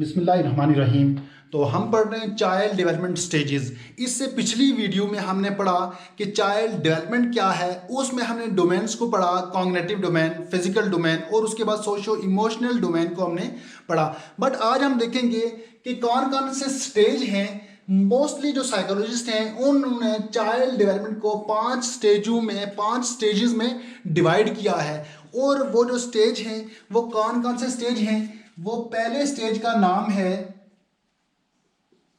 बिस्मिल्लाहिर्रहमानिर्रहीम। तो हम पढ़ रहे हैं चाइल्ड डेवलपमेंट स्टेजेस। इससे पिछली वीडियो में हमने पढ़ा कि चाइल्ड डेवलपमेंट क्या है। उसमें हमने डोमेन्स को पढ़ा, कॉग्निटिव डोमेन, फिजिकल डोमेन और उसके बाद सोशो इमोशनल डोमेन को हमने पढ़ा। बट आज हम देखेंगे कि कौन कौन से स्टेज हैं। मोस्टली जो साइकोलॉजिस्ट हैं उन्होंने चाइल्ड डेवलपमेंट को 5 स्टेजेस में डिवाइड किया है। और वो जो स्टेज हैं वो कौन कौन से स्टेज हैं। वो पहले स्टेज का नाम है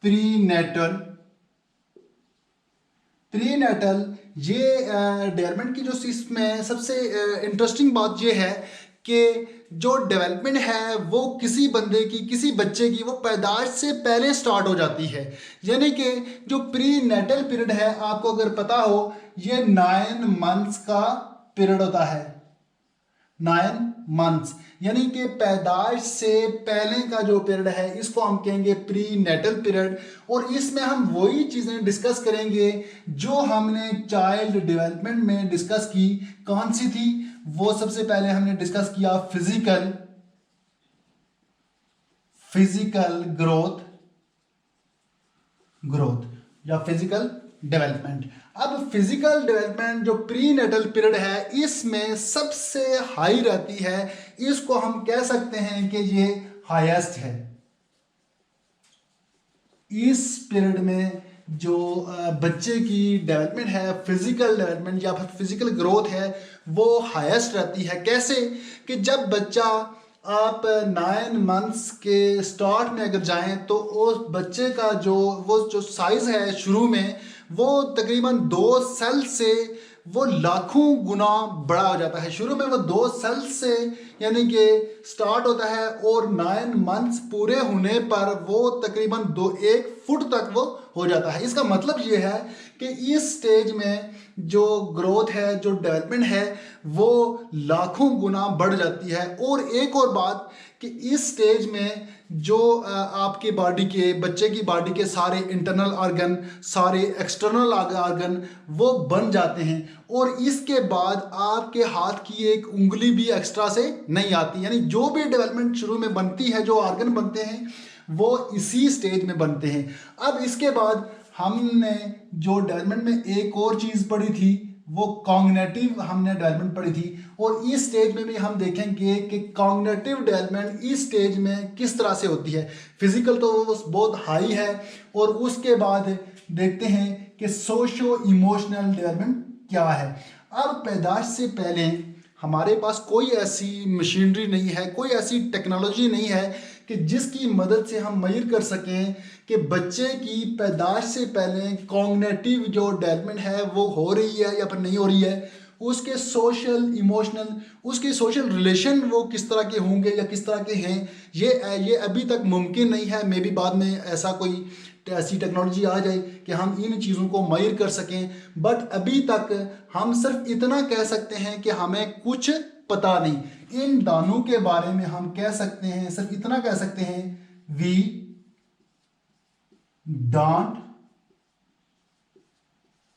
प्रीनेटल। प्रीनेटल ये डेवलपमेंट की जो इसमें सबसे इंटरेस्टिंग बात ये है कि जो डेवलपमेंट है वो किसी बंदे की, किसी बच्चे की वो पैदाइश से पहले स्टार्ट हो जाती है। यानी कि जो प्रीनेटल पीरियड है, आपको अगर पता हो, ये 9 मंथ्स का पीरियड होता है। 9 मंथ्स यानी कि पैदाइश से पहले का जो पीरियड है इसको हम कहेंगे प्री नेटल पीरियड। और इसमें हम वही चीज़ें डिस्कस करेंगे जो हमने चाइल्ड डेवलपमेंट में डिस्कस की। कौन सी थी वो? सबसे पहले हमने डिस्कस किया फिजिकल ग्रोथ या फिजिकल डेवलपमेंट। अब फिजिकल डेवलपमेंट जो प्री नेटल पीरियड है इसमें सबसे हाई रहती है। इसको हम कह सकते हैं कि ये हाईएस्ट है। इस पीरियड में जो बच्चे की डेवलपमेंट है, फिजिकल डेवलपमेंट या फिर फिजिकल ग्रोथ है, वो हाईएस्ट रहती है। कैसे कि जब बच्चा आप 9 मंथ्स के स्टार्ट में अगर जाएं तो उस बच्चे का वो जो साइज है शुरू में वो तकरीबन 2 सेल से वो लाखों गुना बड़ा हो जाता है। शुरू में वो 2 सेल से यानी कि स्टार्ट होता है और 9 मंथ्स पूरे होने पर वो तकरीबन 1 फुट तक वो हो जाता है। इसका मतलब ये है कि इस स्टेज में जो ग्रोथ है, जो डेवलपमेंट है, वो लाखों गुना बढ़ जाती है। और एक और बात कि इस स्टेज में जो आपके बॉडी के, बच्चे की बॉडी के सारे इंटरनल ऑर्गन, सारे एक्सटर्नल ऑर्गन वो बन जाते हैं। और इसके बाद आपके हाथ की एक उंगली भी एक्स्ट्रा से नहीं आती। यानी जो भी डेवलपमेंट शुरू में बनती है, जो ऑर्गन बनते हैं वो इसी स्टेज में बनते हैं। अब इसके बाद हमने जो डेवलपमेंट में एक और चीज़ पढ़ी थी वो कॉग्निटिव हमने डेवलपमेंट पढ़ी थी। और इस स्टेज में भी हम देखेंगे कि कॉग्निटिव डेवलपमेंट इस स्टेज में किस तरह से होती है। फिजिकल तो वो बहुत हाई है। और उसके बाद देखते हैं कि सोशो इमोशनल डेवलपमेंट क्या है। अब पैदाइश से पहले हमारे पास कोई ऐसी मशीनरी नहीं है, कोई ऐसी टेक्नोलॉजी नहीं है कि जिसकी मदद से हम मेजर कर सकें कि बच्चे की पैदाइश से पहले कॉग्निटिव जो डेवलपमेंट है वो हो रही है या फिर नहीं हो रही है। उसके सोशल इमोशनल, उसके सोशल रिलेशन वो किस तरह के होंगे या किस तरह के हैं, ये अभी तक मुमकिन नहीं है। मे बी बाद में ऐसी टेक्नोलॉजी आ जाए कि हम इन चीज़ों को मेजर कर सकें। बट अभी तक हम सिर्फ इतना कह सकते हैं कि हमें कुछ पता नहीं। इन दानों के बारे में हम कह सकते हैं, सिर्फ इतना कह सकते हैं, वी डोंट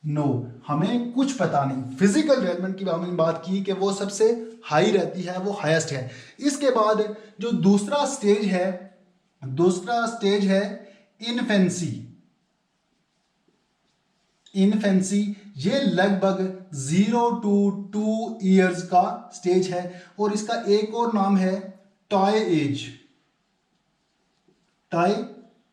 नो, हमें कुछ पता नहीं। फिजिकल डेवलपमेंट की हमने बात की कि वो सबसे हाई रहती है, वो हाईएस्ट है। इसके बाद जो दूसरा स्टेज है इन्फेंसी। ये लगभग 0 to 2 ईयर्स का स्टेज है। और इसका एक और नाम है टॉय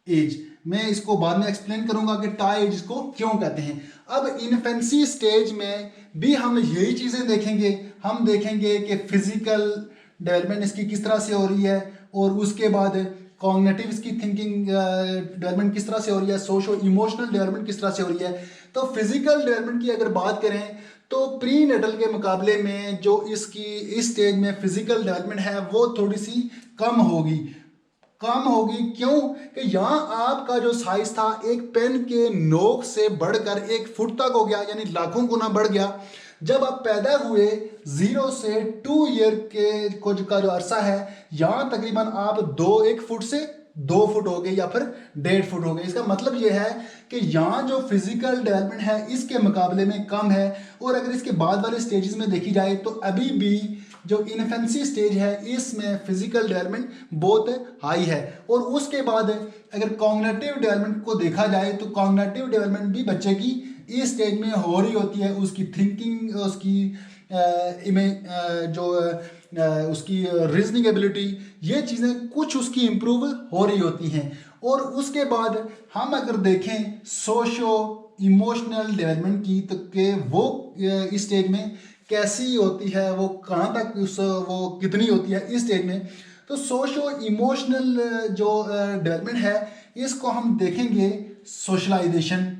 एज। मैं इसको बाद में एक्सप्लेन करूंगा कि टॉय एज इसको क्यों कहते हैं। अब इन्फेंसी स्टेज में भी हम यही चीज़ें देखेंगे। हम देखेंगे कि फिजिकल डेवलपमेंट इसकी किस तरह से हो रही है, और उसके बाद कॉग्निटिव इसकी थिंकिंग डेवलपमेंट किस तरह से हो रही है, सोशो इमोशनल डेवलपमेंट किस तरह से हो रही है। तो फिजिकल डेवलपमेंट की अगर बात करें तो प्री नेटल के मुकाबले में जो इसकी इस स्टेज में फिजिकल डेवलपमेंट है वो थोड़ी सी कम होगी। क्यों कि यहाँ आपका जो साइज था एक पेन के नोक से बढ़कर 1 फुट तक हो गया, यानी लाखों गुना बढ़ गया। जब आप पैदा हुए 0 से 2 ईयर के कुछ का जो अरसा है, यहाँ तकरीबन आप 1 फुट से 2 फुट हो गए या फिर 1.5 फुट हो गए। इसका मतलब ये है कि यहाँ जो फिजिकल डेवलपमेंट है इसके मुकाबले में कम है। और अगर इसके बाद वाले स्टेजेस में देखी जाए तो अभी भी जो इन्फेंसी स्टेज है इसमें फिजिकल डेवलपमेंट बहुत हाई है। और उसके बाद अगर कॉग्निटिव डेवलपमेंट को देखा जाए तो कॉग्निटिव डेवलपमेंट भी बच्चे की इस स्टेज में हो रही होती है। उसकी थिंकिंग, उसकी उसकी रीजनिंग एबिलिटी, ये चीज़ें कुछ उसकी इम्प्रूव हो रही होती हैं। और उसके बाद हम अगर देखें सोशो इमोशनल डेवलपमेंट की तो के वो इस स्टेज में कैसी होती है, वो कहाँ तक वो कितनी होती है इस स्टेज में। तो सोशो इमोशनल जो डेवलपमेंट है इसको हम देखेंगे सोशलाइजेशन।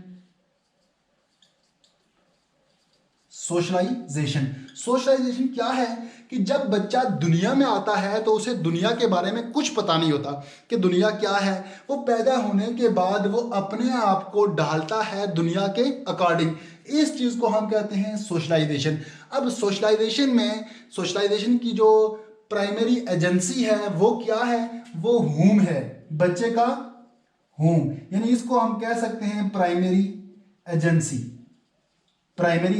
सोशलाइजेशन क्या है कि जब बच्चा दुनिया में आता है तो उसे दुनिया के बारे में कुछ पता नहीं होता कि दुनिया क्या है। वो पैदा होने के बाद वो अपने आप को ढालता है दुनिया के अकॉर्डिंग। इस चीज़ को हम कहते हैं सोशलाइजेशन। अब सोशलाइजेशन की जो प्राइमरी एजेंसी है वो क्या है, वो होम है, बच्चे का होम। यानी इसको हम कह सकते हैं प्राइमरी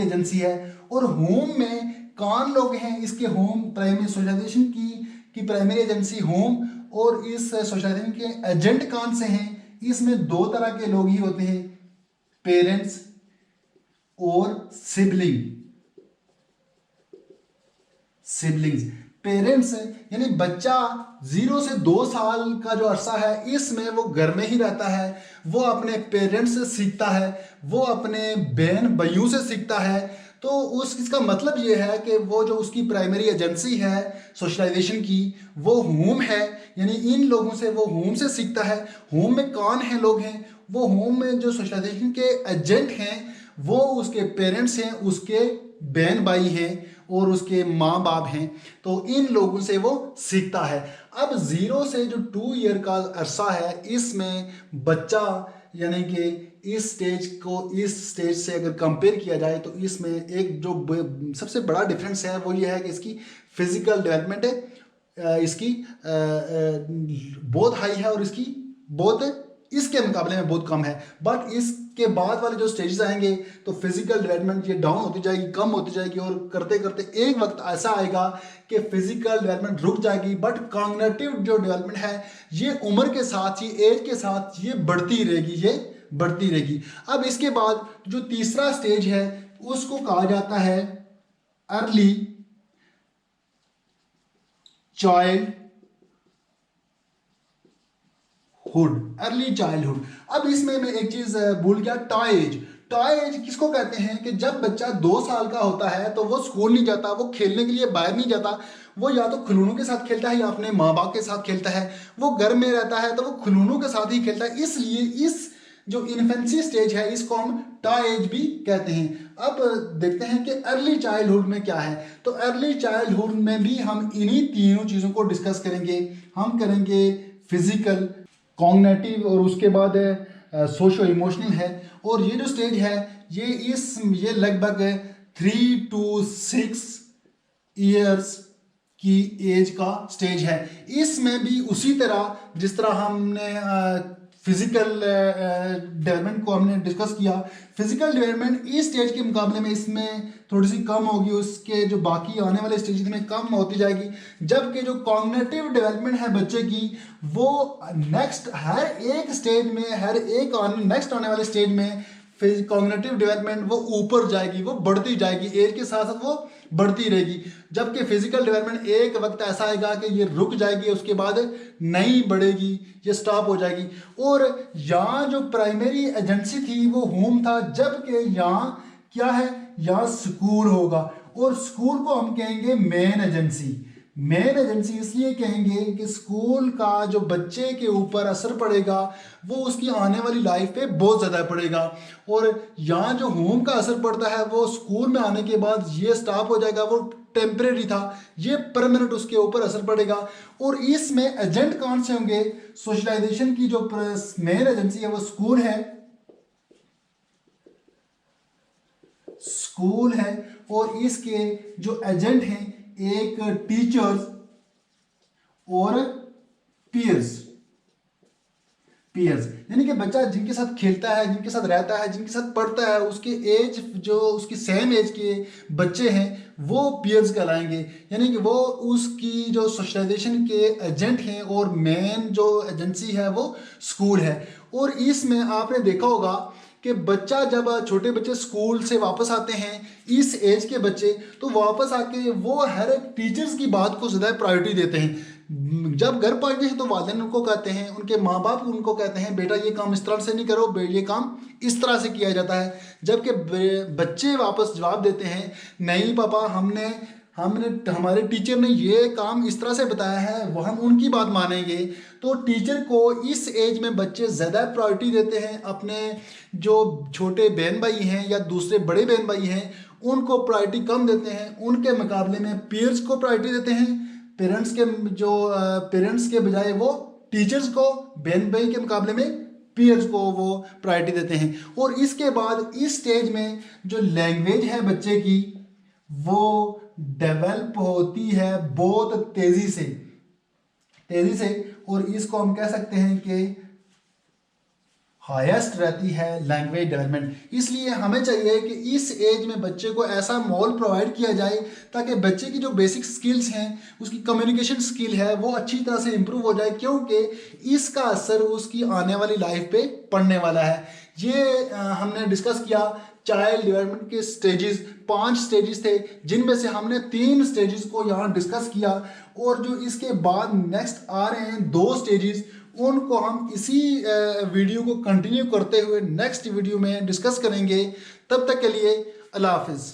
एजेंसी है। और होम में कौन लोग हैं, इसके होम प्राइमरी सोशलाइजेशन की प्राइमरी एजेंसी होम। और इस सोशलाइजेशन के एजेंट कौन से हैं, इसमें दो तरह के लोग ही होते हैं, पेरेंट्स और सिबलिंग्स। पेरेंट्स यानी बच्चा 0 से 2 साल का जो अरसा है इसमें वो घर में ही रहता है, वो अपने पेरेंट्स से सीखता है, वो अपने बहन भाइयों से सीखता है। तो इसका मतलब ये है कि वो जो उसकी प्राइमरी एजेंसी है सोशलाइजेशन की वो होम है। यानी इन लोगों से वो होम से सीखता है। होम में कौन है लोग हैं, वो होम में जो सोशलाइजेशन के एजेंट हैं वो उसके पेरेंट्स हैं, उसके बहन भाई हैं और उसके माँ बाप हैं। तो इन लोगों से वो सीखता है। अब 0 से जो 2 ईयर का अरसा है इसमें बच्चा यानी कि इस स्टेज से अगर कंपेयर किया जाए तो इसमें एक जो सबसे बड़ा डिफरेंस है वो ये है कि इसकी फिजिकल डेवलपमेंट इसकी बहुत हाई है और इसकी बहुत इसके मुकाबले में बहुत कम है। बट इसके बाद वाले जो स्टेजेस आएंगे तो फिजिकल डेवलपमेंट ये डाउन होती जाएगी, कम होती जाएगी और करते करते एक वक्त ऐसा आएगा कि फिजिकल डेवलपमेंट रुक जाएगी। बट कॉग्निटिव जो डेवलपमेंट है ये उम्र के साथ ही, एज के साथ ये बढ़ती रहेगी। अब इसके बाद जो तीसरा स्टेज है उसको कहा जाता है अर्ली चाइल्डहुड। अब इसमें मैं एक चीज भूल गया, टॉय एज किसको कहते हैं कि जब बच्चा 2 साल का होता है तो वो स्कूल नहीं जाता, वो खेलने के लिए बाहर नहीं जाता, वो या तो खिलौनों के साथ खेलता है या अपने माँ बाप के साथ खेलता है। वो घर में रहता है तो वो खिलौनों के साथ ही खेलता है। इसलिए इस जो इन्फेंसी स्टेज है इसको हम टॉय एज भी कहते हैं। अब देखते हैं कि अर्ली चाइल्डहुड में क्या है। तो अर्ली चाइल्डहुड में भी हम इन्हीं तीनों चीज़ों को डिस्कस करेंगे। हम करेंगे फिजिकल, कॉग्निटिव और उसके बाद सोशो इमोशनल है। और ये जो स्टेज है ये लगभग 3 to 6 ईयर्स की एज का स्टेज है। इसमें भी उसी तरह जिस तरह हमने फिजिकल डेवलपमेंट को हमने डिस्कस किया, फिजिकल डेवलपमेंट इस स्टेज के मुकाबले में इसमें थोड़ी सी कम होगी, उसके जो बाकी आने वाले स्टेज में कम होती जाएगी। जबकि जो कॉग्निटिव डेवलपमेंट है बच्चे की वो नेक्स्ट हर एक स्टेज में, हर एक नेक्स्ट आने वाले स्टेज में कॉग्निटिव डेवलपमेंट वो ऊपर जाएगी, वो बढ़ती जाएगी, एज के साथ साथ वो बढ़ती रहेगी। जबकि फिजिकल डेवलपमेंट एक वक्त ऐसा आएगा कि ये रुक जाएगी, उसके बाद नहीं बढ़ेगी, ये स्टॉप हो जाएगी। और यहाँ जो प्राइमरी एजेंसी थी वो होम था, जबकि यहाँ क्या है, यहाँ स्कूल होगा। और स्कूल को हम कहेंगे मेन एजेंसी इसलिए कहेंगे कि स्कूल का जो बच्चे के ऊपर असर पड़ेगा वो उसकी आने वाली लाइफ पे बहुत ज़्यादा पड़ेगा। और यहाँ जो होम का असर पड़ता है वो स्कूल में आने के बाद ये स्टॉप हो जाएगा, वो टेम्परेरी था, ये परमानेंट उसके ऊपर असर पड़ेगा। और इसमें एजेंट कौन से होंगे, सोशलाइजेशन की जो मेन एजेंसी है वो स्कूल है। और इसके जो एजेंट हैं एक टीचर्स और पीयर्स। पीयर्स, यानी कि बच्चा जिनके साथ खेलता है, जिनके साथ रहता है, जिनके साथ पढ़ता है, उसके एज जो उसकी सेम एज के बच्चे हैं वो पीयर्स कहलाएंगे। यानी कि वो उसकी जो सोशलाइजेशन के एजेंट हैं और मेन जो एजेंसी है वो स्कूल है। और इसमें आपने देखा होगा कि बच्चा जब छोटे बच्चे स्कूल से वापस आते हैं, इस एज के बच्चे, तो वापस आके वो हर एक टीचर्स की बात को ज़्यादा प्रायोरिटी देते हैं। जब घर पहुंचते हैं तो वालिदैन उनको कहते हैं, उनके माँ बाप उनको कहते हैं बेटा ये काम इस तरह से नहीं करो, ये काम इस तरह से किया जाता है। जबकि बच्चे वापस जवाब देते हैं नहीं पापा, हमने हमने हमारे टीचर ने ये काम इस तरह से बताया है, वो हम उनकी बात मानेंगे। तो टीचर को इस एज में बच्चे ज़्यादा प्रायोरिटी देते हैं, अपने जो छोटे बहन भाई हैं या दूसरे बड़े बहन भाई हैं उनको प्रायोरिटी कम देते हैं, उनके मुकाबले में पीयर्स को प्रायोरिटी देते हैं। पेरेंट्स के बजाय वो टीचर्स को, बहन भाई के मुकाबले में पीयर्स को वो प्रायोरिटी देते हैं। और इसके बाद इस स्टेज में जो लैंग्वेज है बच्चे की वो डेवलप होती है बहुत तेजी से, और इसको हम कह सकते हैं कि हाईएस्ट रहती है लैंग्वेज डेवलपमेंट। इसलिए हमें चाहिए कि इस एज में बच्चे को ऐसा माहौल प्रोवाइड किया जाए ताकि बच्चे की जो बेसिक स्किल्स हैं, उसकी कम्युनिकेशन स्किल है, वो अच्छी तरह से इम्प्रूव हो जाए, क्योंकि इसका असर उसकी आने वाली लाइफ पे पड़ने वाला है। ये हमने डिस्कस किया चाइल्ड डेवलपमेंट के स्टेजेस, 5 स्टेजेस थे जिनमें से हमने 3 स्टेजेस को यहाँ डिस्कस किया। और जो इसके बाद नेक्स्ट आ रहे हैं 2 स्टेजेस, उनको हम इसी वीडियो को कंटिन्यू करते हुए नेक्स्ट वीडियो में डिस्कस करेंगे। तब तक के लिए अल्लाह हाफिज़।